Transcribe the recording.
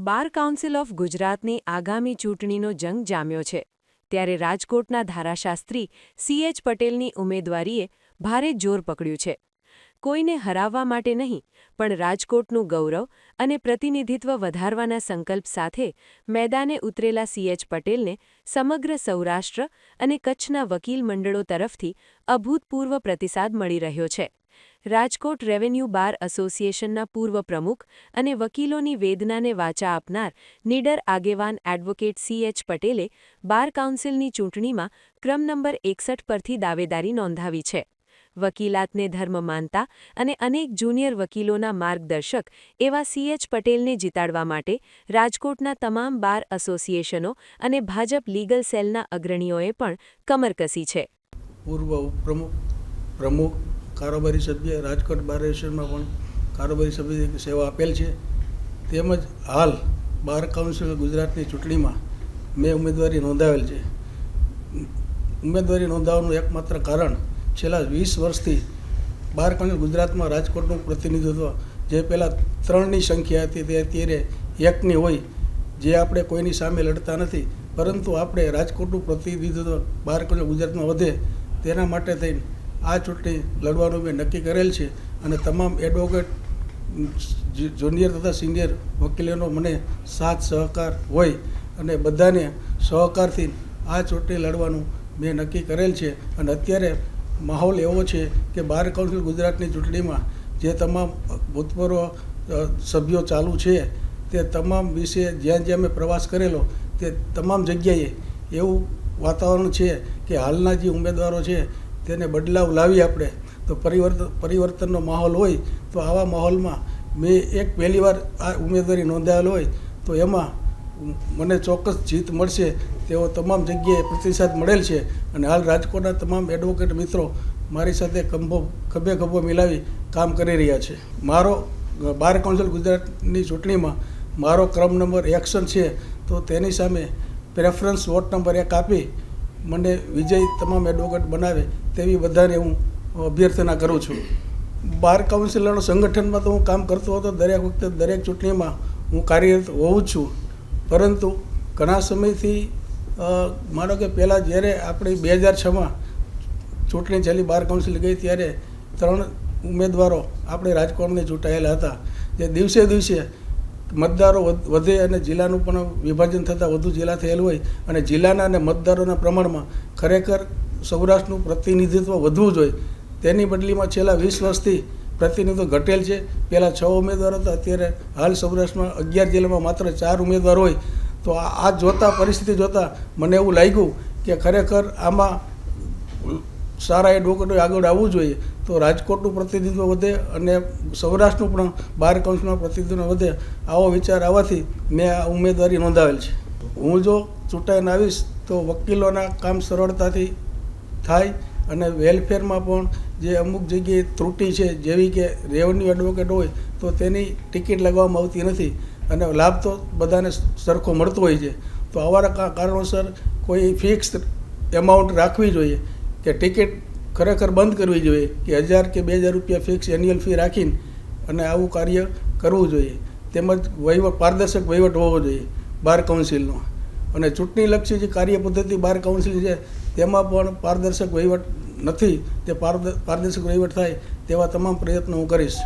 Bar council of ગુજરાતની આગામી ચૂંટણીનો જંગ જામ્યો છે ત્યારે રાજકોટના ધારાશાસ્ત્રી CH પટેલની ઉમેદવારીએ ભારે જોર પકડ્યું છે. કોઈને હરાવવા માટે નહીં, પણ રાજકોટનું ગૌરવ અને પ્રતિનિધિત્વ વધારવાના સંકલ્પ સાથે મેદાને ઉતરેલા CH પટેલને સમગ્ર સૌરાષ્ટ્ર અને કચ્છના વકીલ મંડળો તરફથી અભૂતપૂર્વ પ્રતિસાદ મળી રહ્યો છે. રાજકોટ રેવન્યુ બાર એસોસિએશનના પૂર્વ પ્રમુખ અને વકીલોની વેદનાને વાચા આપનાર નીડર આગેવાન એડવોકેટ CH પટેલે બાર કાઉન્સિલની ચૂંટણીમાં ક્રમ નંબર 61 પરથી દાવેદારી નોંધાવી છે. વકીલાતને ધર્મ માનતા અને અનેક જુનિયર વકીલોના માર્ગદર્શક એવા CH પટેલને જીતાડવા માટે રાજકોટના તમામ બાર એસોસિએશનો અને ભાજપ લીગલ સેલના અગ્રણીઓએ પણ કમર કસી છે. પૂર્વ પ્રમુખ કારોબારી સભ્ય રાજકોટ બાર એસોસિએશનમાં પણ કારોબારી સભ્ય સેવા આપેલ છે. તેમજ હાલ બાર કાઉન્સિલ ગુજરાતની ચૂંટણીમાં મેં ઉમેદવારી નોંધાવેલ છે. ઉમેદવારી નોંધાવવાનું એકમાત્ર કારણ છેલ્લા 20 વર્ષથી બાર કાઉન્સિલ ગુજરાતમાં રાજકોટનું પ્રતિનિધિત્વ જે પહેલાં 3ની સંખ્યા હતી તે અત્યારે 1ની હોય, જે આપણે કોઈની સામે લડતા નથી, પરંતુ આપણે રાજકોટનું પ્રતિનિધિત્વ બાર કાઉન્સિલ ગુજરાતમાં વધે તેના માટે થઈને આ ચૂંટણી લડવાનું મેં નક્કી કરેલ છે. અને તમામ એડવોકેટ જુનિયર તથા સિનિયર વકીલોનો મને સાથ સહકાર હોય અને બધાને સહકારથી આ ચૂંટણી લડવાનું મેં નક્કી કરેલ છે. અને અત્યારે માહોલ એવો છે કે બાર કાઉન્સિલ ગુજરાતની ચૂંટણીમાં જે તમામ ભૂતપૂર્વ સભ્યો ચાલુ છે તે તમામ વિશે જ્યાં જ્યાં મેં પ્રવાસ કરેલો તે તમામ જગ્યાએ એવું વાતાવરણ છે કે હાલના જે ઉમેદવારો છે તેને બદલાવ લાવી આપણે તો પરિવર્તનનો માહોલ હોય. તો આવા માહોલમાં મેં પહેલી વાર આ ઉમેદવારી નોંધાવેલ હોય તો એમાં મને ચોક્કસ જીત મળશે તેવો તમામ જગ્યાએ પ્રતિસાદ મળેલ છે. અને હાલ રાજકોટના તમામ એડવોકેટ મિત્રો મારી સાથે ખભે ખભો મિલાવી કામ કરી રહ્યા છે. મારો બાર કાઉન્સિલ ગુજરાતની ચૂંટણીમાં મારો ક્રમ નંબર 61 છે, તો તેની સામે પ્રેફરન્સ વોટ નંબર 1 આપી મને વિજય તમામ એડવોકેટ બનાવે તેવી બધાને હું અભ્યર્થના કરું છું. બાર કાઉન્સિલરના સંગઠનમાં તો હું કામ કરતો હતો, દરેક વખતે દરેક ચૂંટણીમાં હું કાર્યરત હોઉં જ છું. પરંતુ ઘણા સમયથી માનો કે પહેલાં જ્યારે આપણે 2006માં ચૂંટણી ચાલી બાર કાઉન્સિલ ગઈ ત્યારે 3 ઉમેદવારો આપણે રાજકોટને ચૂંટાયેલા હતા. જે દિવસે દિવસે મતદારો વધે અને જિલ્લાનું પણ વિભાજન થતાં વધુ જિલ્લા થયેલ હોય અને જિલ્લાના અને મતદારોના પ્રમાણમાં ખરેખર સૌરાષ્ટ્રનું પ્રતિનિધિત્વ વધવું જોઈએ, તેની બદલીમાં છેલ્લા 20 વર્ષથી પ્રતિનિધિત્વ ઘટેલ છે. પહેલાં 6 ઉમેદવારો હતા, અત્યારે હાલ સૌરાષ્ટ્રમાં 11 જિલ્લામાં માત્ર 4 ઉમેદવાર હોય. તો આ જોતાં પરિસ્થિતિ જોતાં મને એવું લાગ્યું કે ખરેખર આમાં સારા એડવોકેટો આગળ આવવું જોઈએ તો રાજકોટનું પ્રતિનિધિત્વ વધે અને સૌરાષ્ટ્રનું પણ બાર કાઉન્સિલમાં પ્રતિનિધિત્વ વધે. આવો વિચાર આવવાથી મેં આ ઉમેદવારી નોંધાવેલ છે. હું જો ચૂંટાઈને આવીશ તો વકીલોના કામ સરળતાથી થાય અને વેલફેરમાં પણ જે અમુક જગ્યાએ ત્રુટિ છે, જેવી કે રેવન્યુ એડવોકેટ હોય તો તેની ટિકિટ લગાવવામાં આવતી નથી અને લાભ તો બધાને સરખો મળતો હોય છે. તો આવા કારણોસર કોઈ ફિક્સ એમાઉન્ટ રાખવી જોઈએ કે ટિકિટ ખરેખર બંધ કરવી જોઈએ કે 1000 કે 2000 રૂપિયા ફિક્સ એન્યુઅલ ફી રાખીને અને આવું કાર્ય કરવું જોઈએ. તેમજ પારદર્શક વહીવટ હોવો જોઈએ બાર કાઉન્સિલનો. અને ચૂંટણીલક્ષી જે કાર્ય પદ્ધતિ બાર કાઉન્સિલ છે તેમાં પણ પારદર્શક વહીવટ નથી, તે પારદર્શક વહીવટ થાય તેવા તમામ પ્રયત્નો હું કરીશ.